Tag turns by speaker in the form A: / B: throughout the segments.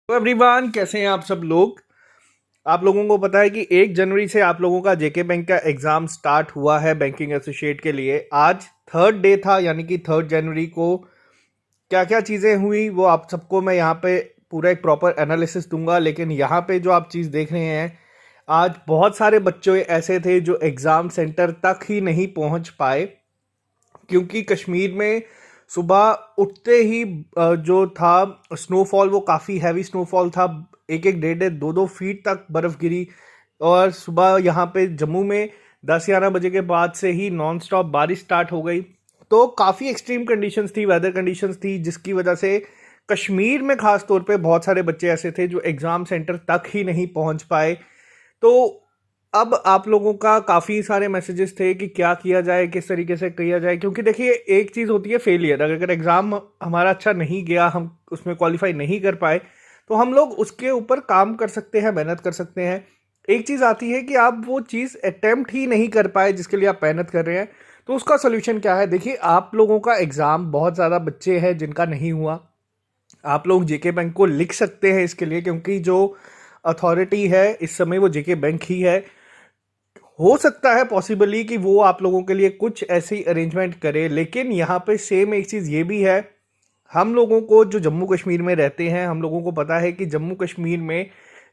A: तो एवरीवन, कैसे हैं आप सब लोग। आप लोगों को पता है कि 1 जनवरी से आप लोगों का जेके बैंक का एग्ज़ाम स्टार्ट हुआ है बैंकिंग एसोसिएट के लिए। आज थर्ड डे था, यानी कि 3 जनवरी को क्या क्या चीज़ें हुई वो आप सबको मैं यहाँ पे पूरा एक प्रॉपर एनालिसिस दूंगा। लेकिन यहाँ पे जो आप चीज़ देख रहे हैं, आज बहुत सारे बच्चे ऐसे थे जो एग्ज़ाम सेंटर तक ही नहीं पहुँच पाए, क्योंकि कश्मीर में सुबह उठते ही जो था स्नोफॉल वो काफ़ी हैवी स्नोफॉल था। एक एक 1.5-2 फीट तक बर्फ़ गिरी। और सुबह यहाँ पे जम्मू में 10-11 बजे के बाद से ही नॉन स्टॉप बारिश स्टार्ट हो गई। तो काफ़ी एक्सट्रीम कंडीशंस थी, वेदर कंडीशंस थी, जिसकी वजह से कश्मीर में ख़ास तौर पे बहुत सारे बच्चे ऐसे थे जो एग्ज़ाम सेंटर तक ही नहीं पहुँच पाए। तो अब आप लोगों का काफ़ी सारे मैसेजेस थे कि क्या किया जाए, किस तरीके से किया जाए, क्योंकि देखिए एक चीज़ होती है फेलियर। अगर एग्ज़ाम हमारा अच्छा नहीं गया, हम उसमें क्वालिफाई नहीं कर पाए, तो हम लोग उसके ऊपर काम कर सकते हैं, मेहनत कर सकते हैं। एक चीज़ आती है कि आप वो चीज़ अटेम्प्ट ही नहीं कर पाए जिसके लिए आप मेहनत कर रहे हैं, तो उसका सोल्यूशन क्या है। देखिए, आप लोगों का एग्ज़ाम बहुत ज़्यादा बच्चे हैं जिनका नहीं हुआ। आप लोग जेके बैंक को लिख सकते हैं इसके लिए, क्योंकि जो अथॉरिटी है इस समय वो जेके बैंक ही है। हो सकता है पॉसिबली कि वो आप लोगों के लिए कुछ ऐसी अरेंजमेंट करे। लेकिन यहाँ पे सेम एक चीज़ ये भी है, हम लोगों को जो जम्मू कश्मीर में रहते हैं, हम लोगों को पता है कि जम्मू कश्मीर में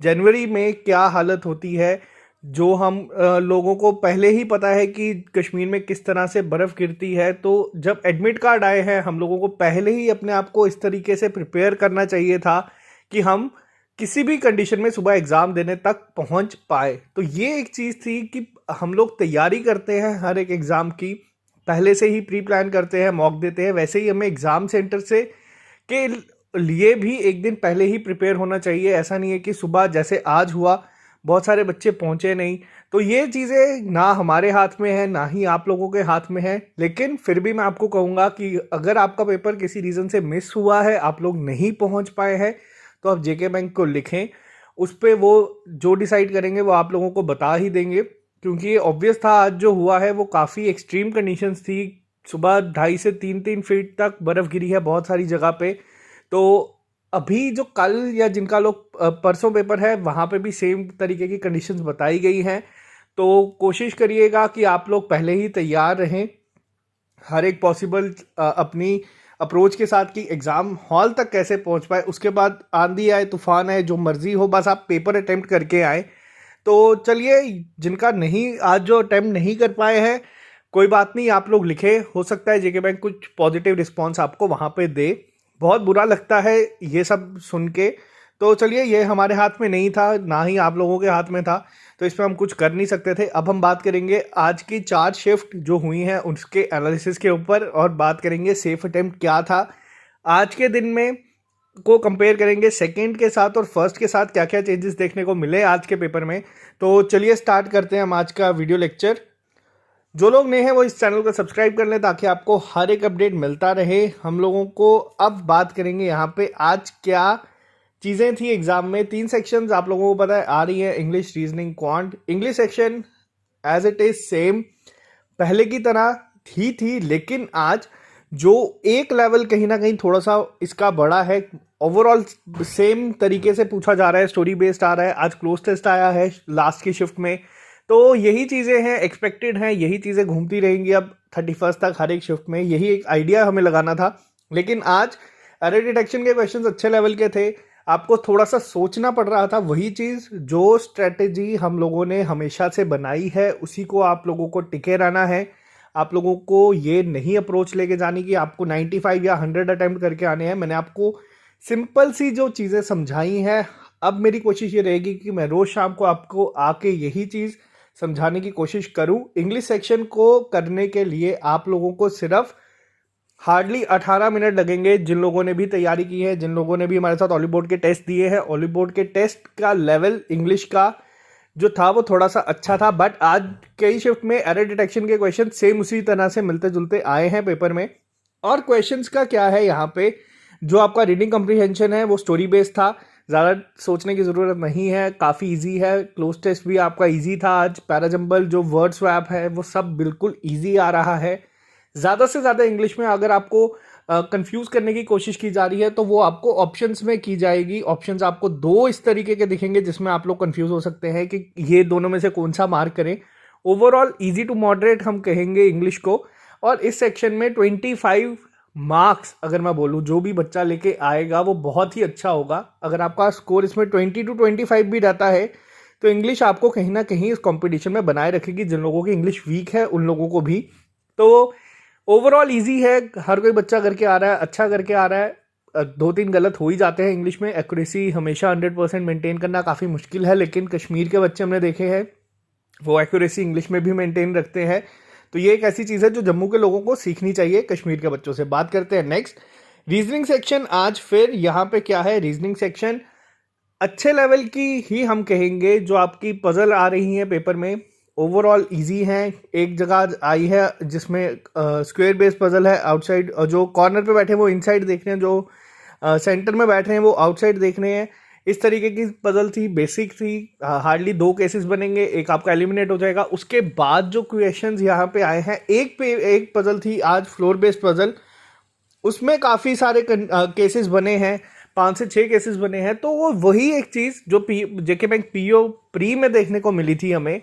A: जनवरी में क्या हालत होती है। जो हम लोगों को पहले ही पता है कि कश्मीर में किस तरह से बर्फ़ गिरती है। तो जब एडमिट कार्ड आए हैं, हम लोगों को पहले ही अपने आप को इस तरीके से प्रिपेयर करना चाहिए था कि हम किसी भी कंडीशन में सुबह एग्ज़ाम देने तक पहुंच पाए। तो ये एक चीज़ थी कि हम लोग तैयारी करते हैं हर एक एग्ज़ाम की, पहले से ही प्री प्लान करते हैं, मॉक देते हैं। वैसे ही हमें एग्ज़ाम सेंटर से के लिए भी एक दिन पहले ही प्रिपेयर होना चाहिए। ऐसा नहीं है कि सुबह जैसे आज हुआ बहुत सारे बच्चे पहुंचे नहीं। तो ये चीज़ें ना हमारे हाथ में है, ना ही आप लोगों के हाथ में है। लेकिन फिर भी मैं आपको कहूँगा कि अगर आपका पेपर किसी रीज़न से मिस हुआ है, आप लोग नहीं पहुँच पाए हैं, तो आप जेके बैंक को लिखें। उस पे वो जो डिसाइड करेंगे वो आप लोगों को बता ही देंगे, क्योंकि ये ऑब्वियस था। आज जो हुआ है वो काफ़ी एक्सट्रीम कंडीशंस थी। सुबह 2.5 से 3 फीट तक बर्फ़ गिरी है बहुत सारी जगह पे। तो अभी जो कल या जिनका लोग परसों पेपर है, वहाँ पे भी सेम तरीके की कंडीशंस बताई गई हैं। तो कोशिश करिएगा कि आप लोग पहले ही तैयार रहें हर एक पॉसिबल अपनी अप्रोच के साथ कि एग्ज़ाम हॉल तक कैसे पहुंच पाए। उसके बाद आंधी आए, तूफान आए, जो मर्जी हो, बस आप पेपर अटेम्प्ट करके आए। तो चलिए, जिनका नहीं आज जो अटेम्प्ट नहीं कर पाए हैं, कोई बात नहीं, आप लोग लिखे। हो सकता है जेके बैंक कुछ पॉजिटिव रिस्पॉन्स आपको वहाँ पे दे। बहुत बुरा लगता है ये सब सुन के। तो चलिए, ये हमारे हाथ में नहीं था, ना ही आप लोगों के हाथ में था, तो इस पर हम कुछ कर नहीं सकते थे। अब हम बात करेंगे आज की 4 शिफ्ट जो हुई हैं उसके एनालिसिस के ऊपर, और बात करेंगे सेफ अटेम्प्ट क्या था आज के दिन में, को कंपेयर करेंगे सेकंड के साथ और फर्स्ट के साथ, क्या क्या चेंजेस देखने को मिले आज के पेपर में। तो चलिए स्टार्ट करते हैं हम आज का वीडियो लेक्चर। जो लोग नए हैं वो इस चैनल को सब्सक्राइब कर लें ताकि आपको हर एक अपडेट मिलता रहे। हम लोगों को अब बात करेंगे यहाँ पे आज क्या चीज़ें थी एग्जाम में। 3 सेक्शंस आप लोगों को पता है आ रही है, English, reasoning, quant. English section as it is same पहले की तरह थी, लेकिन आज जो एक लेवल कहीं ना कहीं थोड़ा सा इसका बड़ा है। ओवरऑल सेम तरीके से पूछा जा रहा है, स्टोरी बेस्ड आ रहा है। आज क्लोज टेस्ट आया है लास्ट की शिफ्ट में। तो यही चीज़ें हैं, एक्सपेक्टेड हैं, यही चीज़ें घूमती रहेंगी अब 31 तक हर एक शिफ्ट में। यही एक आइडिया हमें लगाना था। लेकिन आज एरर डिटेक्शन के क्वेश्चंस अच्छे लेवल के थे, आपको थोड़ा सा सोचना पड़ रहा था। वही चीज़, जो स्ट्रेटेजी हम लोगों ने हमेशा से बनाई है, उसी को आप लोगों को टिके रहना है। आप लोगों को ये नहीं अप्रोच लेके जानी कि आपको 95 या 100 अटेम्प्ट करके आने हैं। मैंने आपको सिंपल सी जो चीज़ें समझाई हैं, अब मेरी कोशिश ये रहेगी कि मैं रोज़ शाम को आपको आके यही चीज़ समझाने की कोशिश करूं। इंग्लिश सेक्शन को करने के लिए आप लोगों को सिर्फ हार्डली 18 मिनट लगेंगे। जिन लोगों ने भी तैयारी की है, जिन लोगों ने भी हमारे साथ ऑली बोर्ड के टेस्ट दिए हैं, ऑली बोर्ड के टेस्ट का लेवल इंग्लिश का जो था वो थोड़ा सा अच्छा था। बट आज कई शिफ्ट में एरर डिटेक्शन के क्वेश्चन सेम उसी तरह से मिलते जुलते आए हैं पेपर में। और क्वेश्चंस का क्या है यहाँ पे, जो आपका रीडिंग कम्प्रीहेंशन है वो स्टोरी बेस्ड था, ज़्यादा सोचने की ज़रूरत नहीं है, काफ़ी इजी है। क्लोज टेस्ट भी आपका इजी था आज। पैराजंबल जो वर्ड स्वैप है वो सब बिल्कुल इजी आ रहा है। ज़्यादा से ज़्यादा इंग्लिश में अगर आपको कंफ्यूज करने की कोशिश की जा रही है, तो वो आपको ऑप्शंस में की जाएगी। ऑप्शंस आपको दो इस तरीके के दिखेंगे जिसमें आप लोग कंफ्यूज हो सकते हैं कि ये दोनों में से कौन सा मार्क करें। ओवरऑल इजी टू मॉडरेट हम कहेंगे इंग्लिश को, और इस सेक्शन में 25 मार्क्स अगर मैं बोलूँ जो भी बच्चा लेके आएगा वो बहुत ही अच्छा होगा। अगर आपका स्कोर इसमें 20 to 25 भी रहता है तो इंग्लिश आपको कहीं ना कहीं इस कंपटीशन में बनाए रखेगी। जिन लोगों की इंग्लिश वीक है उन लोगों को भी। तो ओवरऑल इजी है, हर कोई बच्चा करके आ रहा है, अच्छा करके आ रहा है। 2-3 गलत हो ही जाते हैं इंग्लिश में। एक्यूरेसी हमेशा 100% मेंटेन करना काफ़ी मुश्किल है, लेकिन कश्मीर के बच्चे हमने देखे हैं वो एक्यूरेसी इंग्लिश में भी मेंटेन रखते हैं। तो ये एक ऐसी चीज़ है जो जम्मू के लोगों को सीखनी चाहिए कश्मीर के बच्चों से। बात करते हैं नेक्स्ट रीजनिंग सेक्शन। आज फिर यहाँ पे क्या है, रीजनिंग सेक्शन अच्छे लेवल की ही हम कहेंगे। जो आपकी पजल आ रही है पेपर में ओवरऑल इजी हैं। एक जगह आई है जिसमें स्क्वायर बेस पजल है, आउटसाइड जो कॉर्नर पे बैठे हैं वो इनसाइड देख रहे हैं, जो सेंटर में बैठ रहे हैं वो आउटसाइड देख रहे हैं। इस तरीके की पजल थी, बेसिक थी। हार्डली 2 केसेस बनेंगे, एक आपका एलिमिनेट हो जाएगा। उसके बाद जो क्वेश्चंस यहाँ पे आए हैं, एक पजल थी आज फ्लोर बेस्ड पजल, उसमें काफ़ी सारे केसेस बने हैं, 5 से 6 केसेस बने हैं। तो वो वही एक चीज़ जो जेके बैंक पीओ प्री में देखने को मिली थी हमें।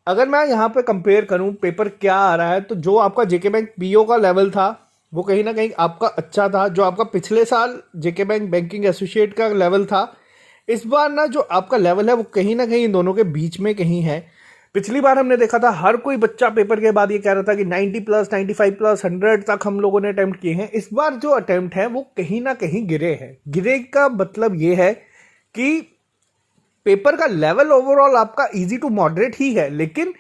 A: अगर मैं यहाँ पे कंपेयर करूँ पेपर क्या आ रहा है, तो जो आपका जेके बैंक पीओ का लेवल था वो कहीं ना कहीं आपका अच्छा था। जो आपका पिछले साल जेके बैंक बैंकिंग एसोसिएट का लेवल था, इस बार ना जो आपका लेवल है वो कहीं ना कहीं इन दोनों के बीच में कहीं है। पिछली बार हमने देखा था हर कोई बच्चा पेपर के बाद ये कह रहा था कि 90 प्लस 95 प्लस 100 तक हम लोगों ने अटेम्प्ट किए हैं। इस बार जो अटेम्प्ट है वो कहीं ना कहीं गिरे हैं। गिरे का मतलब ये है कि पेपर का लेवल ओवरऑल आपका इजी टू मॉडरेट ही है, लेकिन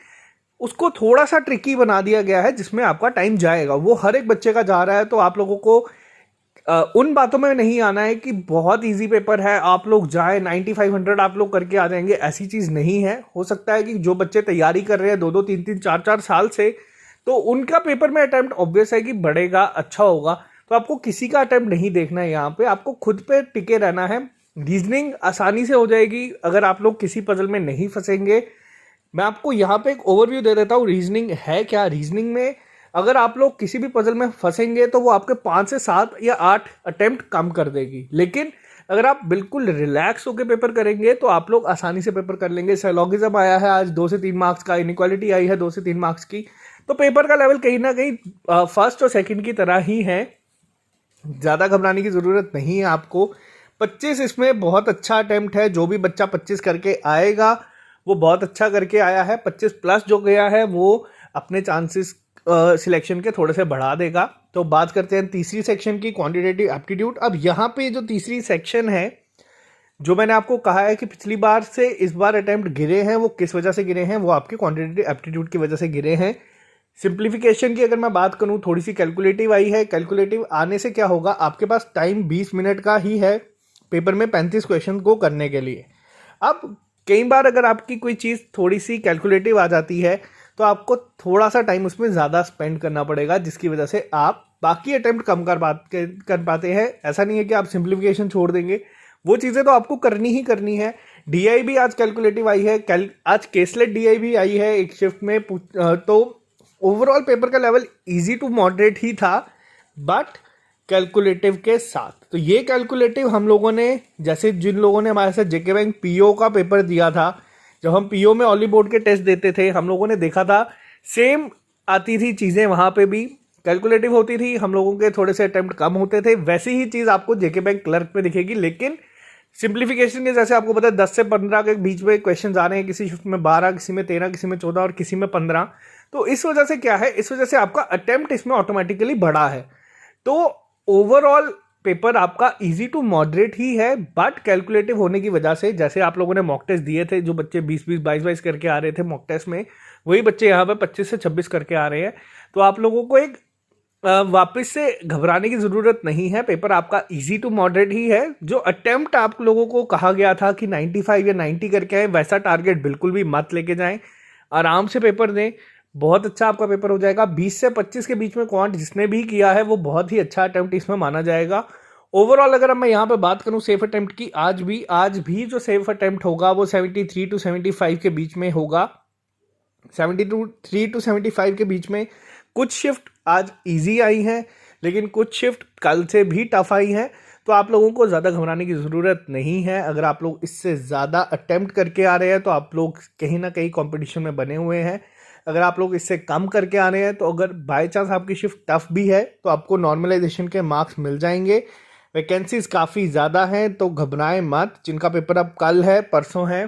A: उसको थोड़ा सा ट्रिकी बना दिया गया है जिसमें आपका टाइम जाएगा। वो हर एक बच्चे का जा रहा है। तो आप लोगों को उन बातों में नहीं आना है कि बहुत इजी पेपर है, आप लोग जाए 9500 आप लोग करके आ जाएंगे, ऐसी चीज़ नहीं है। हो सकता है कि जो बच्चे तैयारी कर रहे हैं 2-2 3-3 4-4 साल से, तो उनका पेपर में अटेम्प्ट ऑब्वियस है कि बढ़ेगा, अच्छा होगा। तो आपको किसी का अटेम्प्ट नहीं देखना है, यहाँ पे आपको खुद पे टिके रहना है। रीजनिंग आसानी से हो जाएगी अगर आप लोग किसी पजल में नहीं फंसेंगे। मैं आपको यहाँ पे एक ओवरव्यू दे देता हूँ रीजनिंग है क्या। रीजनिंग में अगर आप लोग किसी भी पजल में फंसेंगे तो वो आपके 5 से 7 या 8 अटेम्प्ट कम कर देगी, लेकिन अगर आप बिल्कुल रिलैक्स होकर पेपर करेंगे तो आप लोग आसानी से पेपर कर लेंगे। साइलॉगिज्म आया है आज 2 से 3 मार्क्स का, इनइक्वालिटी आई है 2 से 3 मार्क्स की। तो पेपर का लेवल कहीं ना कहीं फर्स्ट और सेकंड की तरह ही है, ज़्यादा घबराने की ज़रूरत नहीं है आपको। 25 इसमें बहुत अच्छा अटेम्प्ट है। जो भी बच्चा 25 करके आएगा वो बहुत अच्छा करके आया है। 25 प्लस जो गया है वो अपने चांसेस सिलेक्शन के थोड़े से बढ़ा देगा। तो बात करते हैं तीसरी सेक्शन की, क्वांटिटेटिव एप्टीट्यूड। अब यहाँ पे जो तीसरी सेक्शन है, जो मैंने आपको कहा है कि पिछली बार से इस बार अटेम्प्ट गिरे हैं, वो किस वजह से गिरे हैं, वो आपके क्वांटिटेटिव एप्टीट्यूड की वजह से गिरे हैं। सिंप्लीफिकेशन की अगर मैं बात करूँ, थोड़ी सी कैलकुलेटिव आई है। कैलकुलेटिव आने से क्या होगा, आपके पास टाइम 20 मिनट का ही है पेपर में 35 क्वेश्चन को करने के लिए। अब कई बार अगर आपकी कोई चीज़ थोड़ी सी कैलकुलेटिव आ जाती है तो आपको थोड़ा सा टाइम उसमें ज़्यादा स्पेंड करना पड़ेगा, जिसकी वजह से आप बाकी अटेम्प्ट कम कर पाते हैं। ऐसा नहीं है कि आप सिंप्लीफिकेशन छोड़ देंगे, वो चीज़ें तो आपको करनी ही करनी है। डीआई भी आज कैलकुलेटिव आई है, आज केसलेट डीआई भी आई है एक शिफ्ट में। तो ओवरऑल पेपर का लेवल इजी टू मॉडरेट ही था, बट कैलकुलेटिव के साथ। तो ये कैलकुलेटिव हम लोगों ने, जैसे जिन लोगों ने हमारे साथ जेके बैंक पीओ का पेपर दिया था, जब हम पीओ में ऑली बोर्ड के टेस्ट देते थे, हम लोगों ने देखा था सेम आती थी चीज़ें, वहाँ पे भी कैलकुलेटिव होती थी, हम लोगों के थोड़े से अटेम्प्ट कम होते थे। वैसी ही चीज़ आपको जेके बैंक क्लर्क पे दिखेगी, लेकिन सिंप्लीफिकेशन के जैसे आपको पता है 10 से 15 के बीच में क्वेश्चन आ रहे हैं, किसी शिफ्ट में 12, किसी में 13, किसी में 14 और किसी में 15। तो इस वजह से क्या है, इस वजह से आपका अटेम्प्ट इसमें ऑटोमेटिकली बढ़ा है। तो ओवरऑल पेपर आपका इजी टू मॉडरेट ही है, बट कैलकुलेटिव होने की वजह से, जैसे आप लोगों ने मॉक टेस्ट दिए थे, जो बच्चे 20-20, 22-22 करके आ रहे थे मॉक टेस्ट में, वही बच्चे यहाँ पे 25 से 26 करके आ रहे हैं। तो आप लोगों को एक वापस से घबराने की ज़रूरत नहीं है। पेपर आपका इजी टू मॉडरेट ही है। जो अटेम्प्ट आप लोगों को कहा गया था कि 95 या 90 करके आए, वैसा टारगेट बिल्कुल भी मत लेके जाएं। आराम से पेपर दें, बहुत अच्छा आपका पेपर हो जाएगा। 20 से 25 के बीच में क्वांट जिसने भी किया है वो बहुत ही अच्छा अटेम्प्ट इसमें माना जाएगा। ओवरऑल अगर मैं यहाँ पे बात करूँ सेफ अटेम्प्ट की, आज भी जो सेफ अटेम्प्ट होगा वो 73 to 75 के बीच में होगा। 73 to 75 के बीच में। कुछ शिफ्ट आज इजी आई हैं, लेकिन कुछ शिफ्ट कल से भी टफ आई हैं, तो आप लोगों को ज़्यादा घबराने की ज़रूरत नहीं है। अगर आप लोग इससे ज़्यादा अटेम्प्ट करके आ रहे हैं तो आप लोग कहीं ना कहीं कंपटीशन में बने हुए हैं। अगर आप लोग इससे कम करके आ रहे हैं तो अगर बाय चांस आपकी शिफ्ट टफ भी है तो आपको नॉर्मलाइजेशन के मार्क्स मिल जाएंगे। वैकेंसीज काफ़ी ज़्यादा हैं, तो घबराएं मत। जिनका पेपर अब कल है, परसों है,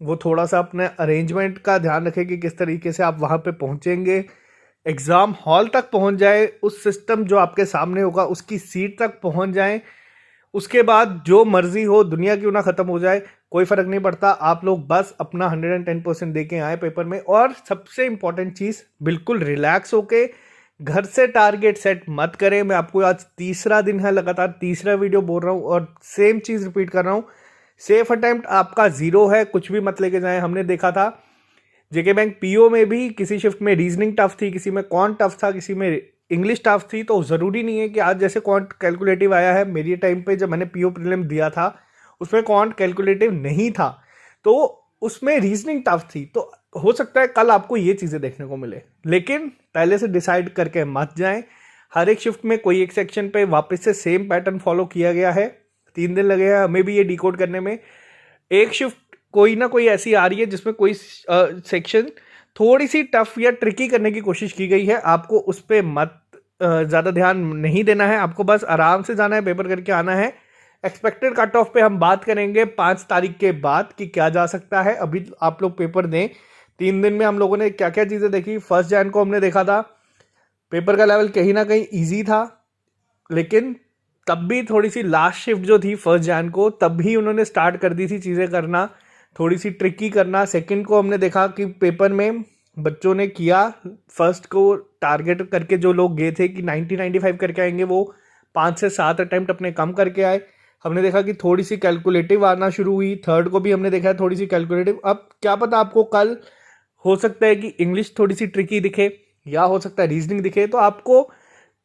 A: वो थोड़ा सा अपने अरेंजमेंट का ध्यान रखें कि किस तरीके से आप वहाँ पे पहुँचेंगे, एग्ज़ाम हॉल तक पहुँच जाए, उस सिस्टम जो आपके सामने होगा उसकी सीट तक पहुँच जाएं। उसके बाद जो मर्जी हो, दुनिया क्यों ना ख़त्म हो जाए, कोई फ़र्क नहीं पड़ता। आप लोग बस अपना 110% दे के आए पेपर में। और सबसे इम्पॉर्टेंट चीज़, बिल्कुल रिलैक्स होके घर से टारगेट सेट मत करें। मैं आपको आज तीसरा दिन है, लगातार तीसरा वीडियो बोल रहा हूँ और सेम चीज़ रिपीट कर रहा हूँ। सेफ अटेम्प्ट आपका 0 है, कुछ भी मत लेके जाएं। हमने देखा था जेके बैंक पीओ में भी किसी शिफ्ट में रीजनिंग टफ थी, किसी में कौन टफ था, किसी में इंग्लिश टफ थी। तो ज़रूरी नहीं है कि आज जैसे क्वांट कैलकुलेटिव आया है, मेरी टाइम पे जब मैंने पीओ प्रीलिम दिया था उसमें क्वांट कैलकुलेटिव नहीं था, तो उसमें रीजनिंग टफ थी। तो हो सकता है कल आपको ये चीज़ें देखने को मिले, लेकिन पहले से डिसाइड करके मत जाएं। हर एक शिफ्ट में कोई एक सेक्शन पे वापस से सेम पैटर्न फॉलो किया गया है। 3 दिन लगे हैं हमें भी ये डिकोड करने में। एक शिफ्ट कोई ना कोई ऐसी आ रही है जिसमें कोई सेक्शन थोड़ी सी टफ या ट्रिकी करने की कोशिश की गई है। आपको उस पर मत ज़्यादा ध्यान नहीं देना है, आपको बस आराम से जाना है, पेपर करके आना है। एक्सपेक्टेड कट ऑफ पे हम बात करेंगे 5 तारीख के बाद कि क्या जा सकता है। अभी आप लोग पेपर दें। 3 दिन में हम लोगों ने क्या क्या चीज़ें देखी। 1 जैन को हमने देखा था पेपर का लेवल कहीं ना कहीं ईजी था, लेकिन तब भी थोड़ी सी लास्ट शिफ्ट जो थी 1 जैन को, तब भी उन्होंने स्टार्ट कर दी थी चीज़ें करना, थोड़ी सी ट्रिकी करना। सेकंड को हमने देखा कि पेपर में बच्चों ने किया, फर्स्ट को टारगेट करके जो लोग गए थे कि 90-95 करके आएंगे, वो 5 से 7 अटेम्प्ट अपने कम करके आए। हमने देखा कि थोड़ी सी कैलकुलेटिव आना शुरू हुई। थर्ड को भी हमने देखा है थोड़ी सी कैलकुलेटिव। अब क्या पता आपको कल हो सकता है कि इंग्लिश थोड़ी सी ट्रिकी दिखे या हो सकता है रीजनिंग दिखे। तो आपको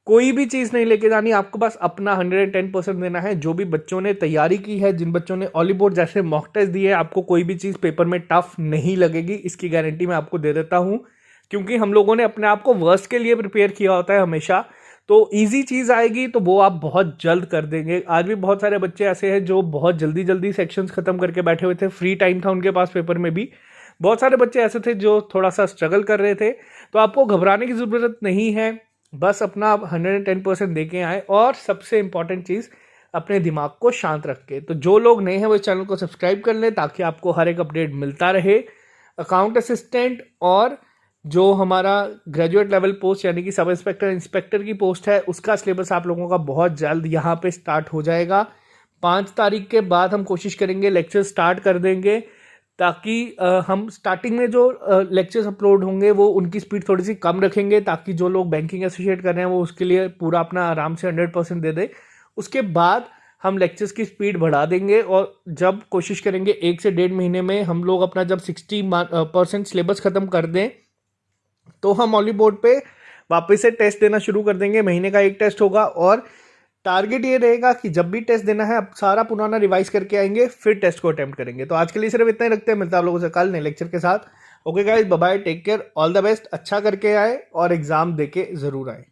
A: कोई भी चीज़ नहीं लेके जानी, आपको बस अपना 110% देना है। जो भी बच्चों ने तैयारी की है, जिन बच्चों ने ऑली बोर्ड जैसे मॉक टेस्ट दिए, आपको कोई भी चीज़ पेपर में टफ नहीं लगेगी, इसकी गारंटी मैं आपको दे देता हूँ। क्योंकि हम लोगों ने अपने आप को वर्स्ट के लिए प्रिपेयर किया होता है हमेशा। तो ईजी चीज़ आएगी तो वो आप बहुत जल्द कर देंगे। आज भी बहुत सारे बच्चे ऐसे हैं जो बहुत जल्दी जल्दी सेक्शंस खत्म करके बैठे हुए थे, फ्री टाइम था उनके पास पेपर में भी। बहुत सारे बच्चे ऐसे थे जो थोड़ा सा स्ट्रगल कर रहे थे। तो आपको घबराने की ज़रूरत नहीं है, बस अपना 110% दे के आए। और सबसे इंपॉर्टेंट चीज़, अपने दिमाग को शांत रख के। तो जो लोग नए हैं वो चैनल को सब्सक्राइब कर लें ताकि आपको हर एक अपडेट मिलता रहे। अकाउंट असिस्टेंट और जो हमारा ग्रेजुएट लेवल पोस्ट यानी कि सब इंस्पेक्टर इंस्पेक्टर की पोस्ट है, उसका सिलेबस आप लोगों का बहुत जल्द यहाँ पे स्टार्ट हो जाएगा। 5 तारीख के बाद हम कोशिश करेंगे लेक्चर स्टार्ट कर देंगे, ताकि हम स्टार्टिंग में जो लेक्चर्स अपलोड होंगे वो उनकी स्पीड थोड़ी सी कम रखेंगे, ताकि जो लोग बैंकिंग एसोसिएट कर रहे हैं वो उसके लिए पूरा अपना आराम से 100% दे दे। उसके बाद हम लेक्चर्स की स्पीड बढ़ा देंगे और जब कोशिश करेंगे 1 से 1.5 महीने में हम लोग अपना जब 60% सिलेबस ख़त्म कर दें, तो हम ऑली बोर्ड पे वापस से टेस्ट देना शुरू कर देंगे। महीने का 1 टेस्ट होगा और टारगेट ये रहेगा कि जब भी टेस्ट देना है अब सारा पुराना रिवाइज करके आएंगे, फिर टेस्ट को अटेम्प्ट करेंगे। तो आज के लिए सिर्फ इतना ही रखते हैं, मिलता है आप लोगों से कल नए लेक्चर के साथ। Okay guys, bye bye, take care, all the best. अच्छा करके आए और एग्जाम देके जरूर आए।